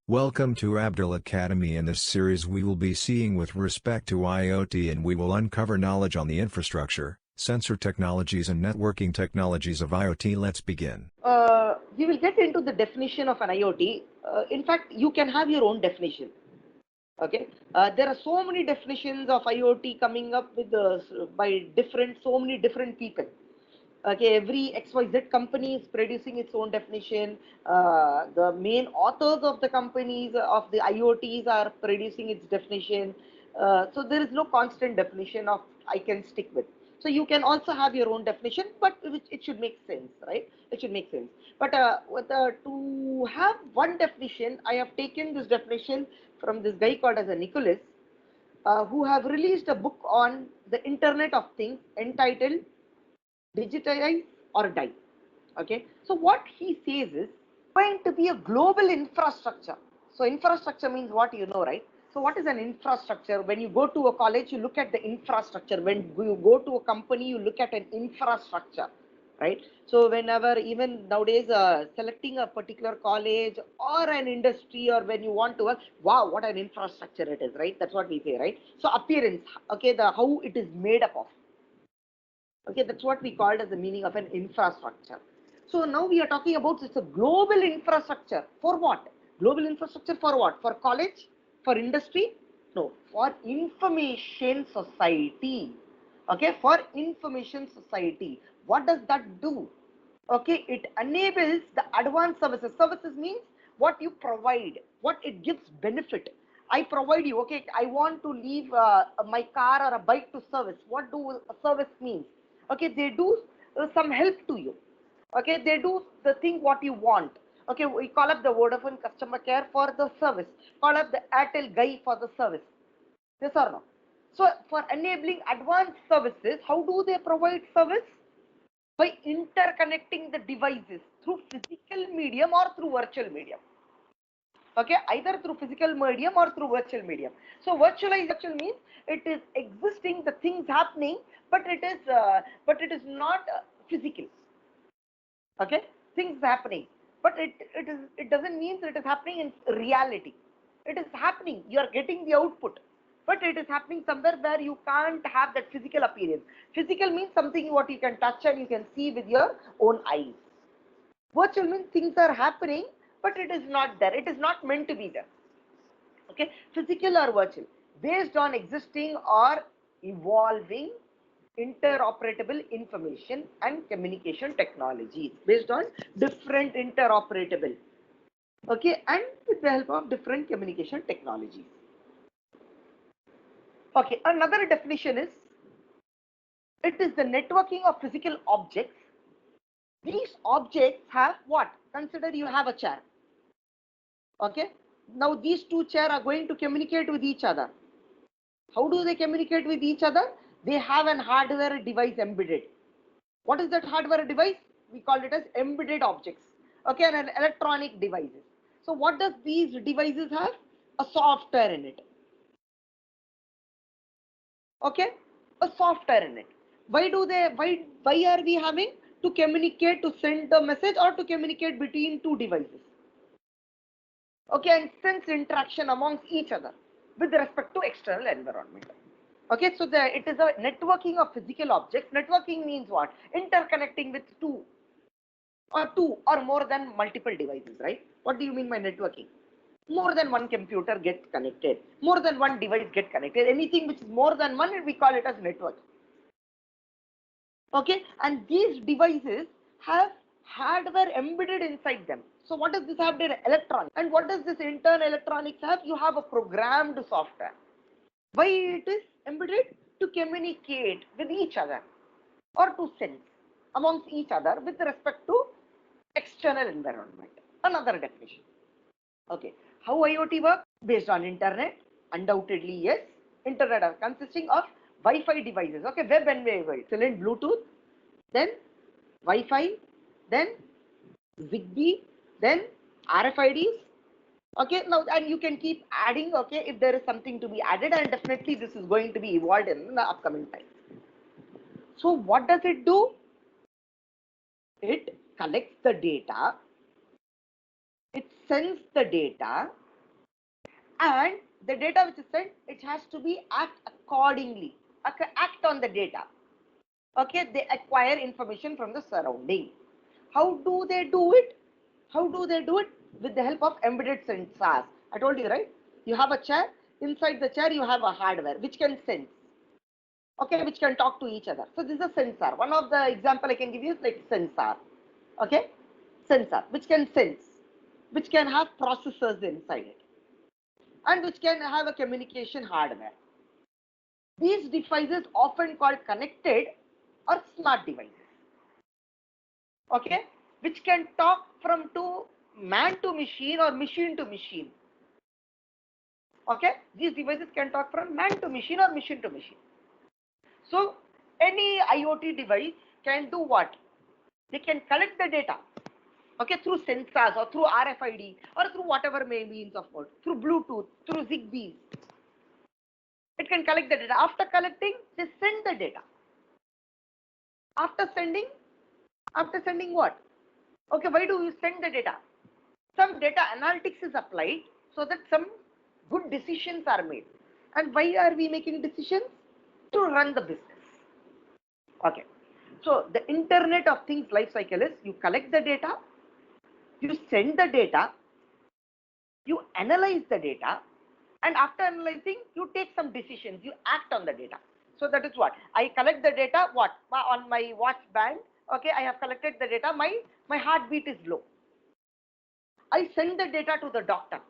Welcome to Abdul Academy. In this series we will be seeing with respect to IoT, and we will uncover knowledge on the infrastructure, sensor technologies and networking technologies of IoT. Let's begin. We will get into the definition of an IoT. In fact, you can have your own definition. Okay, there are so many definitions of IoT coming up with by so many different people. Okay, every XYZ company is producing its own definition. The main authors of the companies of the IoTs are producing its definition. So there is no constant definition of I can stick with. So you can also have your own definition, but it should make sense, right? It should make sense. But to have one definition, I have taken this definition from this guy called as a Nicholas, who have released a book on the Internet of Things entitled Digitize or Die. Okay, so what he says is going to be a global infrastructure. So infrastructure means what, you know, right? So what is an infrastructure? When you go to a college, you look at the infrastructure. When you go to a company, you look at an infrastructure, right? So whenever, even nowadays, selecting a particular college or an industry, or when you want to work, wow, what an infrastructure it is, right? That's what we say, right? So appearance, okay, the how it is made up of. Okay, that's what we called as the meaning of an infrastructure. So now we are talking about it's a global infrastructure. For what? Global infrastructure for what? For college? For industry? No, for information society. Okay, for information society. What does that do? Okay, it enables the advanced services. Services means what you provide, what it gives benefit. I provide you, okay, I want to leave my car or a bike to service. What do a service means? Okay, they do some help to you. Okay, they do the thing what you want. Okay, we call up the Vodafone customer care for the service. Call up the Airtel guy for the service. Yes or no? So for enabling advanced services, how do they provide service? By interconnecting the devices through physical medium or through virtual medium. Okay, either through physical medium or through virtual medium. So virtualization means it is existing, the things happening, but it is not physical. Okay, things happening, but it doesn't mean that it is happening in reality. It is happening, you are getting the output, but it is happening somewhere where you can't have that physical appearance. Physical means something what you can touch and you can see with your own eyes. Virtual means things are happening, but it is not there. It is not meant to be there. Okay, physical or virtual, based on existing or evolving interoperable information and communication technologies, based on different interoperable. Okay, and with the help of different communication technologies. Okay, another definition is it is the networking of physical objects. These objects have what? Consider you have a chair. Okay, now these two chairs are going to communicate with each other. How do they communicate with each other? They have an hardware device embedded. What is that hardware device? We call it as embedded objects. Okay, and an electronic devices. So what does these devices have? A software in it. Okay, a software in it. Why are we having to communicate, to send the message, or to communicate between two devices? Okay, and sense interaction amongst each other with respect to external environment. Okay, so it is a networking of physical objects. Networking means what? Interconnecting with two or more than multiple devices, right? What do you mean by networking? More than one computer gets connected, more than one device get connected. Anything which is more than one, we call it as network. Okay, and these devices have hardware embedded inside them. So what does this have? Electronics. And what does this internal electronics have? You have a programmed software. Why it is embedded? To communicate with each other or to sense amongst each other with respect to external environment. Another definition. Okay, how IoT works? Based on internet? Undoubtedly yes. Internet are consisting of Wi-Fi devices. Okay, web enabled. Excellent. Bluetooth, then Wi-Fi, then Zigbee, then RFIDs. Okay, now and you can keep adding. Okay, if there is something to be added, and definitely this is going to be evolved in the upcoming time. So what does it do? It collects the data, it sends the data, and the data which is sent, it has to be act accordingly, act on the data. Okay, they acquire information from the surrounding. How do they do it? How do they do it? With the help of embedded sensors. I told you, right? You have a chair. Inside the chair, you have a hardware which can sense. Okay, which can talk to each other. So this is a sensor. One of the example I can give you is like sensor. Okay, sensor which can sense, which can have processors inside it, and which can have a communication hardware. These devices often called connected or smart devices. Okay, which can talk from to man to machine or machine to machine. Okay, these devices can talk from man to machine or machine to machine. So any IoT device can do what? They can collect the data, okay, through sensors or through RFID or through whatever may means of mode, through Bluetooth, through Zigbee. It can collect the data. After collecting, they send the data. After sending what? Okay, why do you send the data? Some data analytics is applied so that some good decisions are made. And why are we making decisions? To run the business. Okay. So the Internet of Things life cycle is you collect the data, you send the data, you analyze the data, and after analyzing, you take some decisions, you act on the data. So that is what? I collect the data, what? On my watch band, okay, I have collected the data, my heartbeat is low. I send the data to the doctor.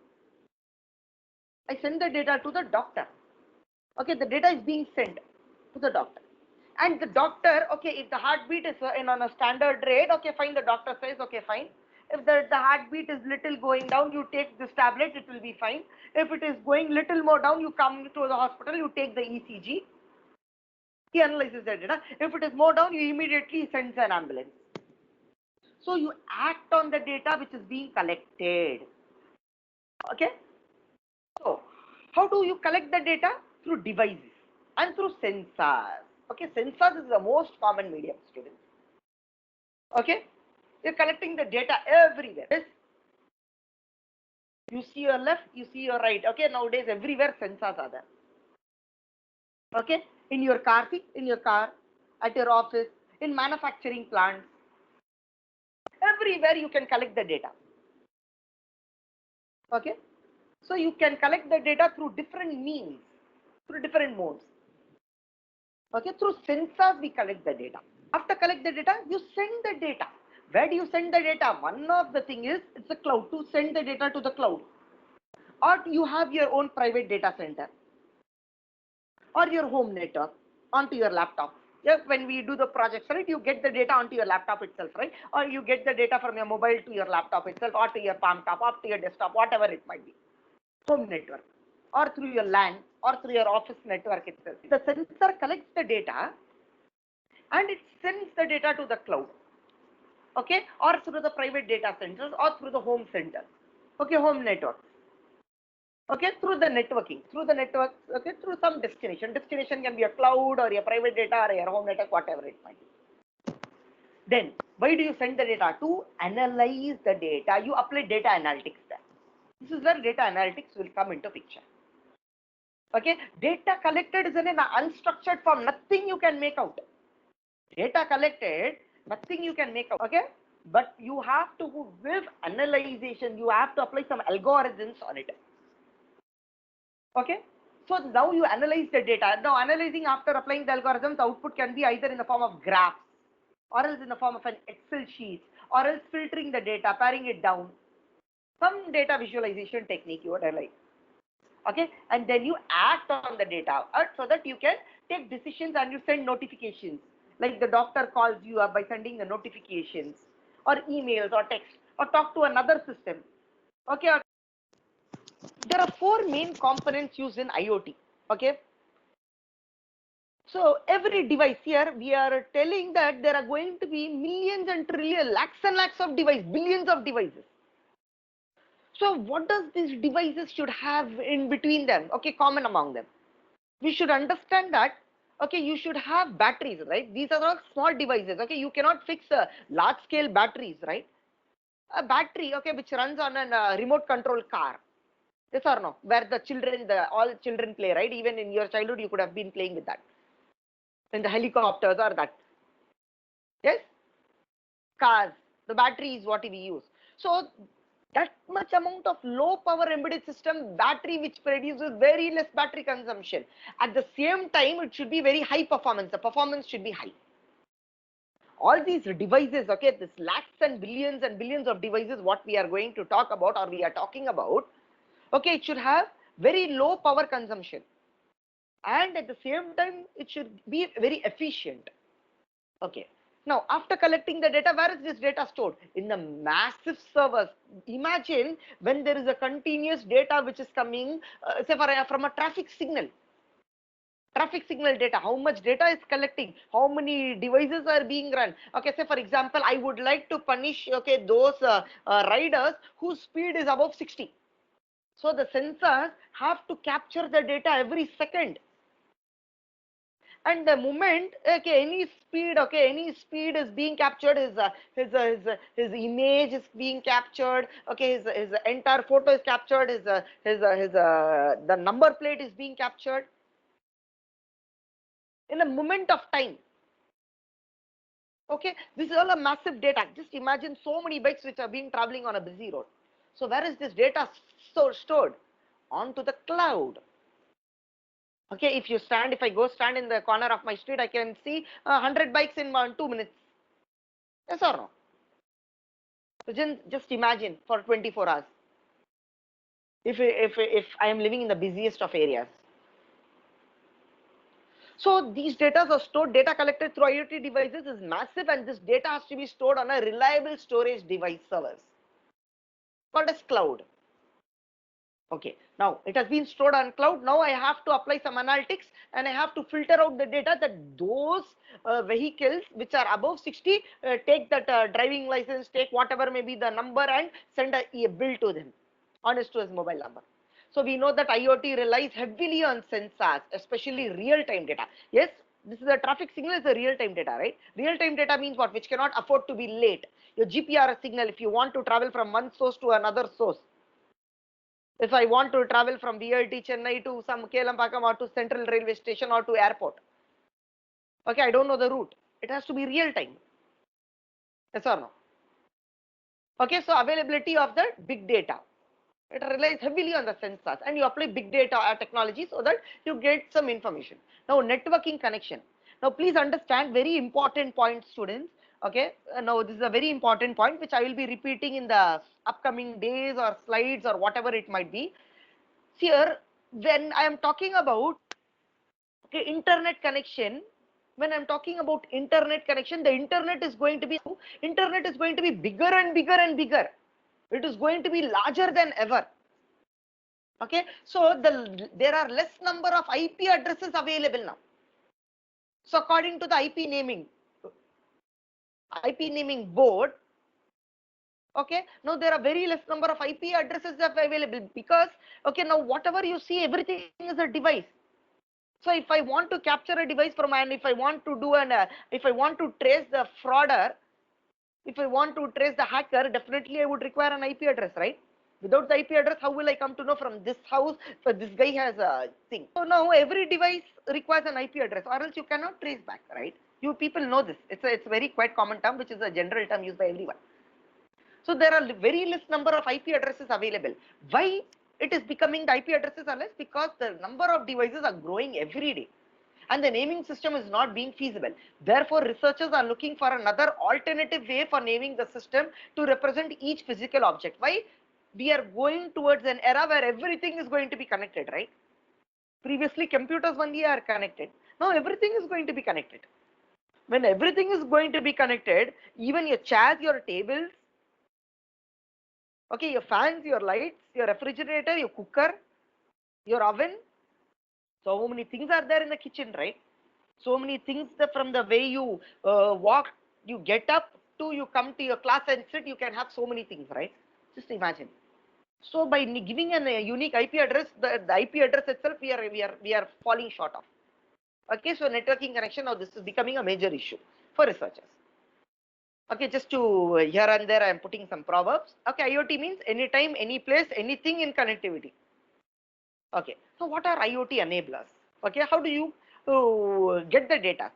I send the data to the doctor. Okay, the data is being sent to the doctor. And the doctor, okay, if the heartbeat is on a standard rate, okay, fine, the doctor says, okay, fine. If the heartbeat is little going down, you take this tablet, it will be fine. If it is going little more down, you come to the hospital, you take the ECG. He analyzes the data. If it is more down, you immediately sends an ambulance. So you act on the data which is being collected. Okay. So how do you collect the data? Through devices and through sensors. Okay, sensors is the most common medium, students. Okay, you're collecting the data everywhere. Yes. You see your left, you see your right. Okay, nowadays everywhere sensors are there. Okay, in your car, in your car, at your office, in manufacturing plants, everywhere you can collect the data. Okay, so you can collect the data through different means, through different modes. Okay, through sensors we collect the data. After collect the data, you send the data. Where do you send the data? One of the thing is it's the cloud, to send the data to the cloud. Or you have your own private data center or your home network onto your laptop. Yes, when we do the projects, right, you get the data onto your laptop itself, right? Or you get the data from your mobile to your laptop itself, or to your palm top, or to your desktop, whatever it might be. Home network, or through your LAN, or through your office network itself. The sensor collects the data and it sends the data to the cloud. Okay, or through the private data centers or through the home center. Okay, home network. Okay, through the networking, okay, through some destination can be a cloud or a private data or your home network, whatever it might be. Then why do you send the data? To analyze the data. You apply data analytics there. This is where data analytics will come into picture. Okay, data collected is in an unstructured form, nothing you can make out. Data collected, nothing you can make out. Okay, but you have to with analyzation, you have to apply some algorithms on it. Okay, so now you analyze the data. Now analyzing, after applying the algorithms, the output can be either in the form of graphs, or else in the form of an Excel sheet, or else filtering the data, paring it down, some data visualization technique you would like. Okay, and then you act on the data so that you can take decisions and you send notifications, like the doctor calls you up by sending the notifications or emails or text, or talk to another system. Okay, there are four main components used in IoT. Okay, so every device, here we are telling that there are going to be millions and trillions, lakhs and lakhs of devices, billions of devices. So what does these devices should have in between them? Okay, common among them. We should understand that, okay, you should have batteries, right? These are all small devices. Okay, you cannot fix large scale batteries, right? A battery, okay, which runs on a remote control car. Yes or no? Where the children, all children play, right? Even in your childhood, you could have been playing with that. In the helicopters or that. Yes? Cars. The battery is what we use. So that much amount of low power embedded system battery which produces very less battery consumption. At the same time, it should be very high performance. The performance should be high. All these devices, okay, this lakhs and billions of devices, what we are going to talk about or we are talking about, okay, it should have very low power consumption. And at the same time, it should be very efficient. Okay. Now, after collecting the data, where is this data stored? In the massive servers. Imagine when there is a continuous data which is coming, say from a traffic signal. Traffic signal data, how much data is collecting, how many devices are being run. Okay, say for example, I would like to punish, okay, those riders whose speed is above 60. So the sensors have to capture the data every second. And the moment, okay, any speed is being captured, his image is being captured, okay, his entire photo is captured, the number plate is being captured in a moment of time. Okay, this is all a massive data. Just imagine so many bikes which are being traveling on a busy road. So where is this data stored? Onto the cloud. Okay, if I go stand in the corner of my street, I can see 100 bikes in 2 minutes. Yes or no? So just imagine for 24 hours. If I am living in the busiest of areas. So these data are stored, data collected through IoT devices is massive, and this data has to be stored on a reliable storage device servers called as cloud. Okay, now it has been stored on cloud. Now I have to apply some analytics and I have to filter out the data that those vehicles which are above 60 take that driving license, take whatever may be the number and send a bill to them on his to his mobile number. So we know that IoT relies heavily on sensors, especially real-time data. Yes, this is a traffic signal, is a real-time data, right? Real-time data means what? Which cannot afford to be late. Your GPRS signal, if you want to travel from one source to another source, if I want to travel from VIT Chennai to some Kelampakam or to Central Railway Station or to airport, okay, I don't know the route. It has to be real time. Yes or no? Okay, so availability of the big data. It relies heavily on the sensors, and you apply big data technology so that you get some information. Now, networking connection. Now, please understand very important point, students. Okay, now this is a very important point which I will be repeating in the upcoming days or slides or whatever it might be. Here, when I am talking about, okay, internet connection, when I'm talking about internet connection, the internet is going to be bigger and bigger and bigger. It is going to be larger than ever. Okay, so there are less number of IP addresses available now. So according to the IP naming board, okay, now there are very less number of IP addresses available, because okay, now whatever you see, everything is a device. So if I want to capture a device from, and if I want to do if I want to trace the frauder, if I want to trace the hacker, definitely I would require an IP address, right? Without the IP address, how will I come to know from this house, so this guy has a thing? So now every device requires an IP address, or else you cannot trace back, right? You people know this. It's a very quite common term, which is a general term used by everyone. So there are very less number of IP addresses available. Why it is becoming the IP addresses are less? Because the number of devices are growing every day, and the naming system is not being feasible. Therefore, researchers are looking for another alternative way for naming the system to represent each physical object. Why? We are going towards an era where everything is going to be connected, right? Previously, computers only are connected. Now, everything is going to be connected. When everything is going to be connected, even your chairs, your tables, okay, your fans, your lights, your refrigerator, your cooker, your oven, so many things are there in the kitchen, right? So many things, from the way you walk, you get up to you come to your class and sit, you can have so many things, right? Just imagine. So by giving a unique IP address, the IP address itself, we are falling short of. Okay, so networking connection, now this is becoming a major issue for researchers. Okay, just to here and there I am putting some proverbs. Okay, IoT means anytime, any place, anything in connectivity. Okay, so what are IoT enablers? Okay, how do you get the data?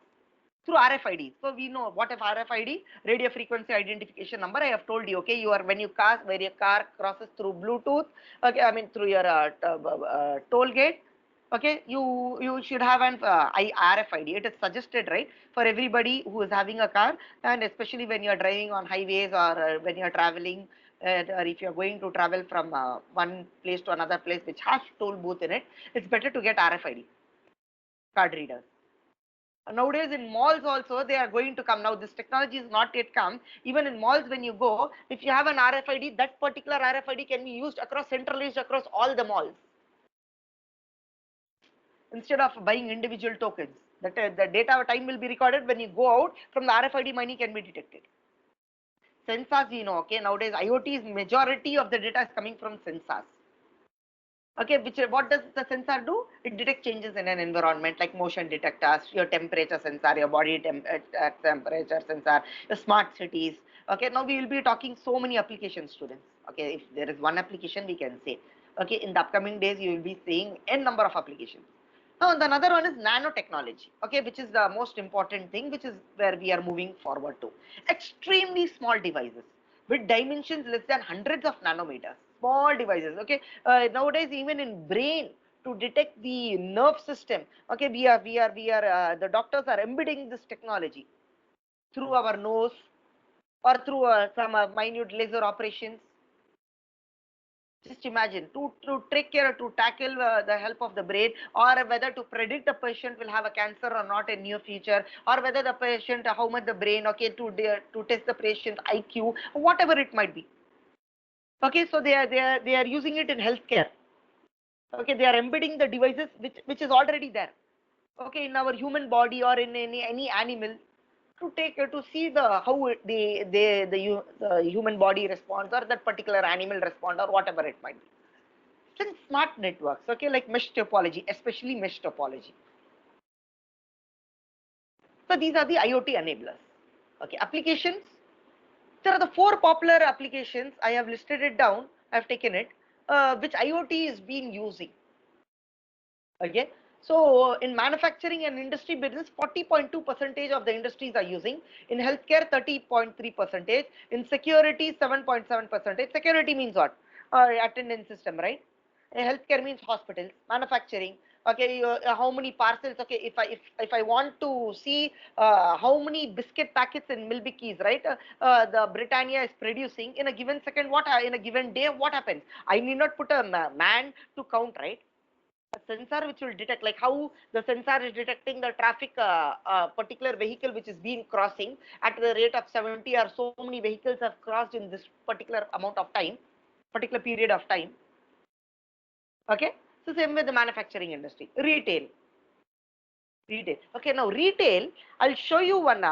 Through RFID. So we know what if RFID, radio frequency identification number. I have told you. Okay, you are when your car crosses through Bluetooth. Okay, I mean through your toll gate. Okay, you should have an RFID. It is suggested, right, for everybody who is having a car, and especially when you are driving on highways or when you are traveling. Or if you are going to travel from one place to another place which has toll booth in it, it's better to get RFID card readers. Nowadays in malls also they are going to come. Now this technology is not yet come. Even in malls when you go, if you have an RFID, that particular RFID can be used across, centralized across all the malls, instead of buying individual tokens. That the data time will be recorded. When you go out from the RFID, money can be detected. Sensors, you know, okay, nowadays IoT's majority of the data is coming from sensors. Okay, which what does the sensor do? It detects changes in an environment like motion detectors, your temperature sensor, your body temperature sensor, your smart cities. Okay, now we will be talking so many applications, students. Okay, if there is one application we can say. Okay, in the upcoming days you will be seeing n number of applications. Now the another one is nanotechnology. Okay, which is the most important thing, which is where we are moving forward to. Extremely small devices with dimensions less than hundreds of nanometers. Small devices. Okay, nowadays even in brain to detect the nerve system. Okay, the doctors are embedding this technology through our nose or through some minute laser operations. Just imagine to take care, to tackle the help of the brain, or whether to predict the patient will have a cancer or not in near future, or whether the patient, how much the brain, okay, to test the patient IQ, whatever it might be. Okay, so they are using it in healthcare. Okay, they are embedding the devices which is already there. Okay, in our human body or in any animal, to take to see the how the human body responds, or that particular animal respond, or whatever it might be. Then smart networks, okay, like mesh topology, especially mesh topology. So these are the IoT enablers. Okay, applications. There are the 4 popular applications. I have listed it down. I have taken it, which IoT is being using. Okay, so in manufacturing and industry business, 40.2% of the industries are using. In healthcare, 30.3%. In security, 7.7%. Security means what? Attendance system, right? Healthcare means hospitals, manufacturing. Okay, how many parcels? Okay, if I want to see how many biscuit packets in Milbikis, right? The Britannia is producing in a given second. What in a given day? What happens? I need not put a man to count, right? A sensor which will detect, like how the sensor is detecting the traffic, particular vehicle which is being crossing at the rate of 70, or so many vehicles have crossed in this particular amount of time, particular period of time. Okay, so same with the manufacturing industry. Retail. Okay, now retail, I'll show you one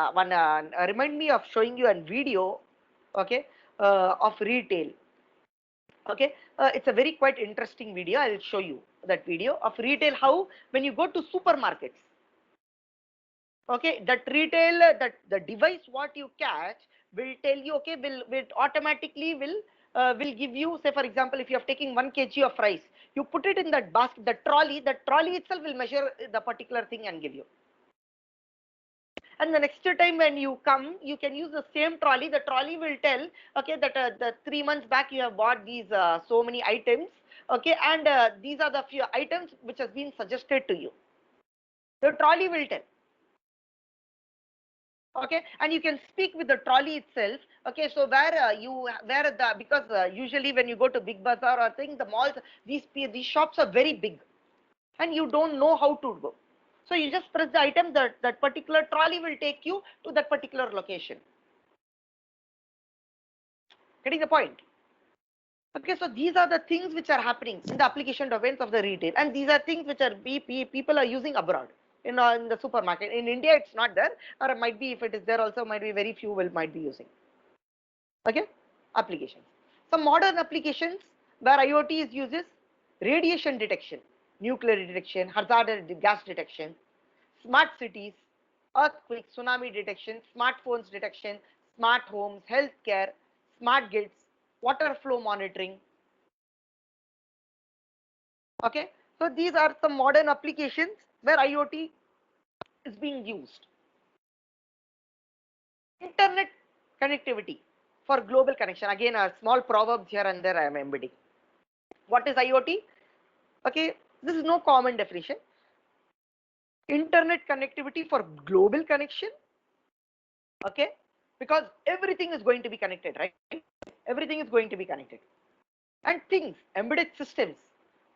remind me of showing you a video, okay, of retail. Okay, it's a very quite interesting video. I'll show you that video of retail, how when you go to supermarkets, okay, that retail, that the device what you catch will tell you, okay, will automatically will give you, say for example, if you are taking 1 kg of rice, you put it in that basket, the trolley itself will measure the particular thing and give you. And the next time when you come, you can use the same trolley. The trolley will tell, okay, that the 3 months back you have bought these so many items, okay, and these are the few items which has been suggested to you. The trolley will tell. Okay, and you can speak with the trolley itself. Okay, so where the, because usually when you go to big bazaar or thing, the malls, these shops are very big, and you don't know how to go. So you just press the item, that particular trolley will take you to that particular location. Getting the point? Okay, so these are the things which are happening in the application domains of the retail, and these are things which are people are using abroad in the supermarket. In India, it's not there, or it might be, if it is there also, might be very few might be using. Okay, applications. Some modern applications where IoT is uses: radiation detection, nuclear detection, hazardous gas detection, smart cities, earthquake, tsunami detection, smartphones detection, smart homes, healthcare, smart grids, water flow monitoring. Okay, so these are some modern applications where IoT is being used. Internet connectivity for global connection. Again, a small proverbs here and there I am embedding. What is IoT? Okay, this is no common definition. Internet connectivity for global connection. Okay, because everything is going to be connected, right? Everything is going to be connected. And things, embedded systems,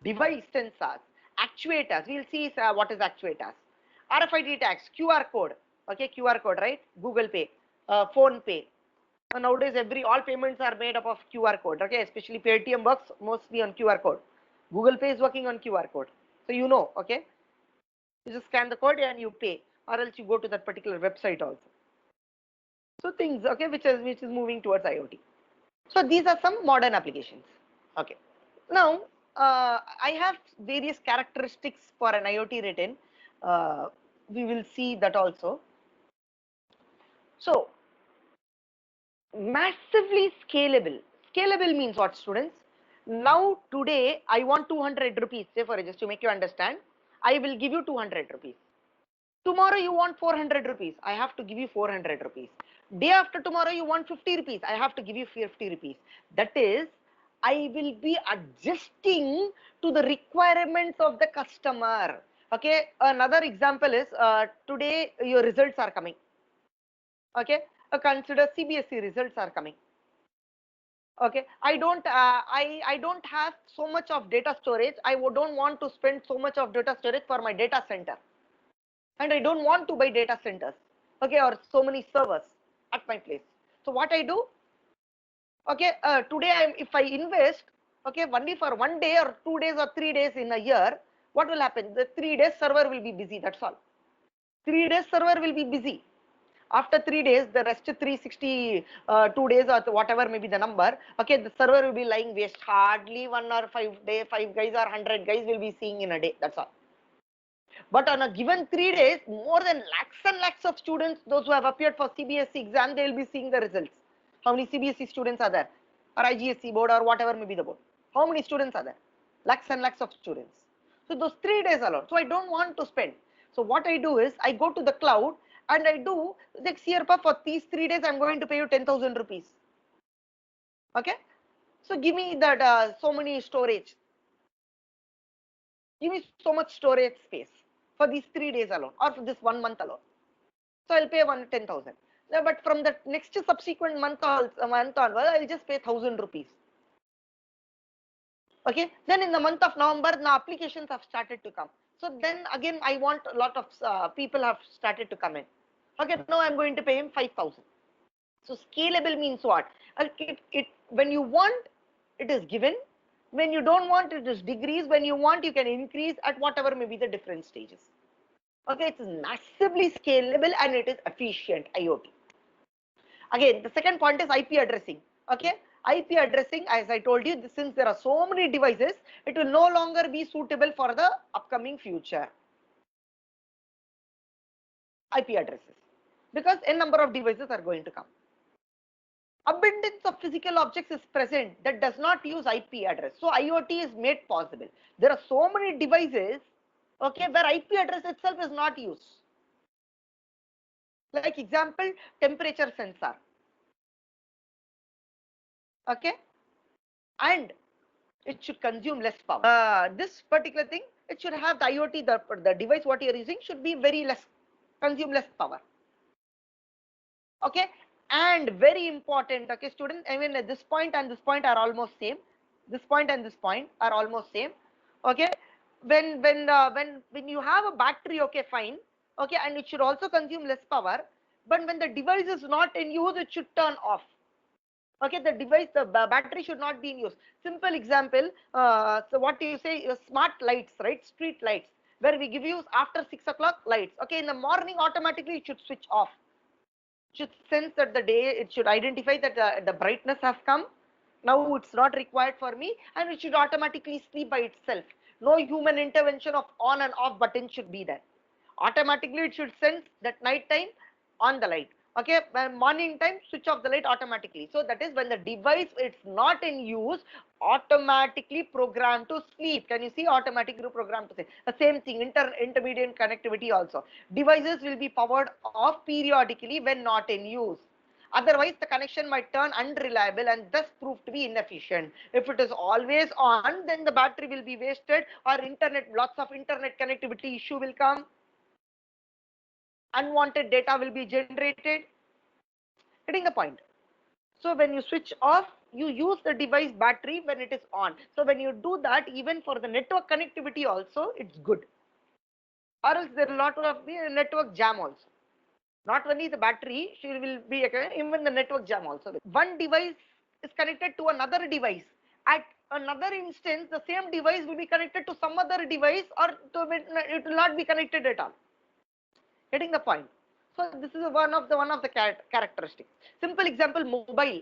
device sensors, actuators. We'll see what is actuators. RFID tags, QR code. Okay, QR code, right? Google Pay, Phone Pay. Nowadays, all payments are made up of QR code. Okay, especially Paytm works mostly on QR code. Google Pay is working on QR code. So you know, okay, you just scan the code and you pay, or else you go to that particular website also. So things, okay, which is moving towards IoT. So these are some modern applications. Okay. Now I have various characteristics for an IoT written. We will see that also. So massively scalable. Scalable means what, students? Now today I want 200 rupees. Say for just to make you understand, I will give you 200 rupees. Tomorrow you want 400 rupees. I have to give you 400 rupees. Day after tomorrow you want 50 rupees. I have to give you 50 rupees. That is, I will be adjusting to the requirements of the customer. Okay. Another example is today your results are coming. Okay. Consider CBSE results are coming. Okay. I don't have so much of data storage. I don't want to spend so much of data storage for my data center. And I don't want to buy data centers, okay, or so many servers at my place. So what I do, okay, today if I invest, okay, only for 1 day or 2 days or 3 days in a year, what will happen? The 3 days server will be busy. That's all. 3 days server will be busy. After 3 days, the rest 360 2 days or whatever may be the number, okay, the server will be lying waste. Hardly 5 guys or 100 guys will be seeing in a day. That's all. But on a given 3 days, more than lakhs and lakhs of students, those who have appeared for CBSE exam, they will be seeing the results. How many CBSE students are there? Or IGSE board or whatever may be the board. How many students are there? Lakhs and lakhs of students. So those 3 days alone. So I don't want to spend. So what I do is I go to the cloud and I do next year for these 3 days I'm going to pay you 10,000 rupees. Okay. So give me that so many storage. Give me so much storage space for these 3 days alone or for this 1 month alone. So I'll pay 10,000. But from the next subsequent month onward, I'll just pay 1,000 rupees. Okay. Then in the month of November, the applications have started to come. So then again, I want a lot of people have started to come in. Okay. Now I'm going to pay him 5,000. So scalable means what? When you want, it is given. When you don't want, it is decrease. When you want, you can increase at whatever may be the different stages. Okay, it is massively scalable and it is efficient IoT. Again, the second point is IP addressing. Okay, IP addressing, as I told you, since there are so many devices, it will no longer be suitable for the upcoming future. IP addresses, because n number of devices are going to come. Abundance of physical objects is present that does not use IP address. So IoT is made possible. There are so many devices, okay, where IP address itself is not used. Like example, temperature sensor. Okay, and it should consume less power. This particular thing, it should have the IoT, the device what you are using should be very less, consume less power. Okay, and very important, okay, student, I mean this point and this point are almost same. This point and this point are almost same. Okay, when you have a battery, okay, fine, okay, and it should also consume less power. But when the device is not in use, it should turn off. Okay, the device, the battery should not be in use. Simple example, so what do you say, smart lights, right? Street lights, where we give you after 6 o'clock lights. Okay, in the morning automatically it should switch off. It should sense that the day, it should identify that the brightness has come. Now it's not required for me, and it should automatically sleep by itself. No human intervention of on and off button should be there. Automatically it should sense that night time, on the light. Okay, when morning time, switch off the light automatically. So that is when the device it's not in use, automatically programmed to sleep. Can you see? Automatically programmed to sleep. The same thing, intermediate connectivity also. Devices will be powered off periodically when not in use. Otherwise, the connection might turn unreliable and thus prove to be inefficient. If it is always on, then the battery will be wasted, or lots of internet connectivity issue will come. Unwanted data will be generated. Getting the point? So when you switch off, you use the device battery when it is on. So when you do that, even for the network connectivity also, it's good. Or else there are a lot of the network jam also. Not only the battery, she will be even the network jam also. One device is connected to another device. At another instance, the same device will be connected to some other device, or it will not be connected at all. Getting the point? So this is one of the characteristics. Simple example: mobile.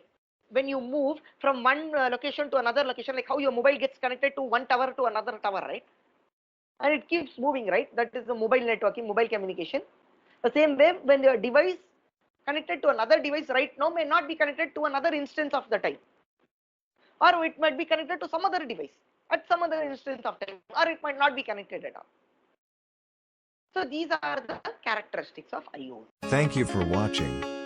When you move from one location to another location, like how your mobile gets connected to one tower to another tower, right? And it keeps moving, right? That is the mobile networking, mobile communication. The same way, when your device connected to another device right now may not be connected to another instance of the time, or it might be connected to some other device at some other instance of time, or it might not be connected at all. So these are the characteristics of IoT. Thank you for watching.